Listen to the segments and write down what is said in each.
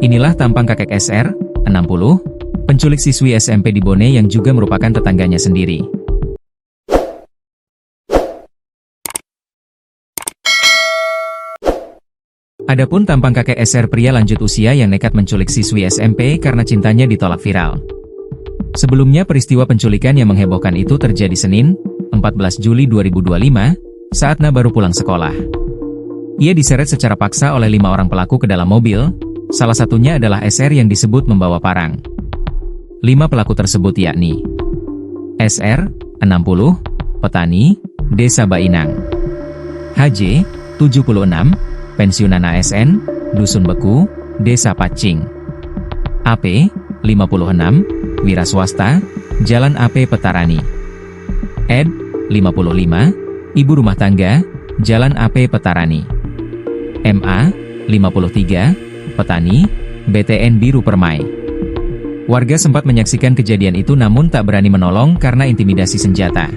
Inilah tampang kakek SR, 60, penculik siswi SMP di Bone yang juga merupakan tetangganya sendiri. Adapun tampang kakek SR, pria lanjut usia yang nekat menculik siswi SMP karena cintanya ditolak viral. Sebelumnya peristiwa penculikan yang menghebohkan itu terjadi Senin, 14 Juli 2025, saat Na baru pulang sekolah. Ia diseret secara paksa oleh 5 orang pelaku ke dalam mobil, salah satunya adalah SR yang disebut membawa parang. 5 pelaku tersebut yakni SR, 60, petani, Desa Bainang; HJ, 76, pensiunan ASN, Dusun Beku, Desa Pacing; AP, 56, wira swasta, Jalan AP Petarani; Ed, 55, ibu rumah tangga, Jalan AP Petarani; MA, 53, petani, BTN Biru Permai. Warga sempat menyaksikan kejadian itu namun tak berani menolong karena intimidasi senjata.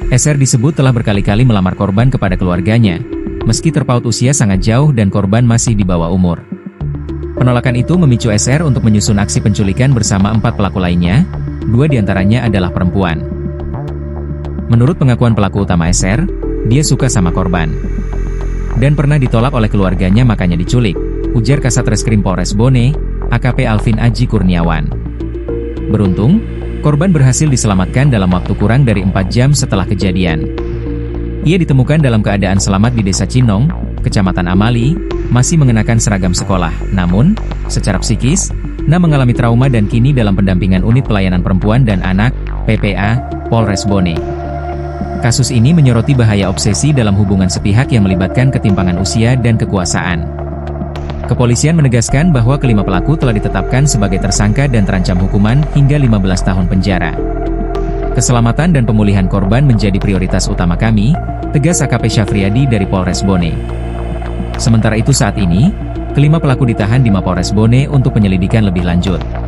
SR disebut telah berkali-kali melamar korban kepada keluarganya, meski terpaut usia sangat jauh dan korban masih di bawah umur. Penolakan itu memicu SR untuk menyusun aksi penculikan bersama 4 pelaku lainnya, 2 diantaranya adalah perempuan. Menurut pengakuan pelaku utama SR, dia suka sama korban dan pernah ditolak oleh keluarganya makanya diculik, ujar Kasat Reskrim Polres Bone, AKP Alvin Aji Kurniawan. Beruntung, korban berhasil diselamatkan dalam waktu kurang dari 4 jam setelah kejadian. Ia ditemukan dalam keadaan selamat di Desa Cinong, Kecamatan Amali, masih mengenakan seragam sekolah. Namun, secara psikis, Na mengalami trauma dan kini dalam pendampingan Unit Pelayanan Perempuan dan Anak, PPA, Polres Bone. Kasus ini menyoroti bahaya obsesi dalam hubungan sepihak yang melibatkan ketimpangan usia dan kekuasaan. Kepolisian menegaskan bahwa kelima pelaku telah ditetapkan sebagai tersangka dan terancam hukuman hingga 15 tahun penjara. Keselamatan dan pemulihan korban menjadi prioritas utama kami, tegas AKP Syafriadi dari Polres Bone. Sementara itu saat ini, kelima pelaku ditahan di Mapolres Bone untuk penyelidikan lebih lanjut.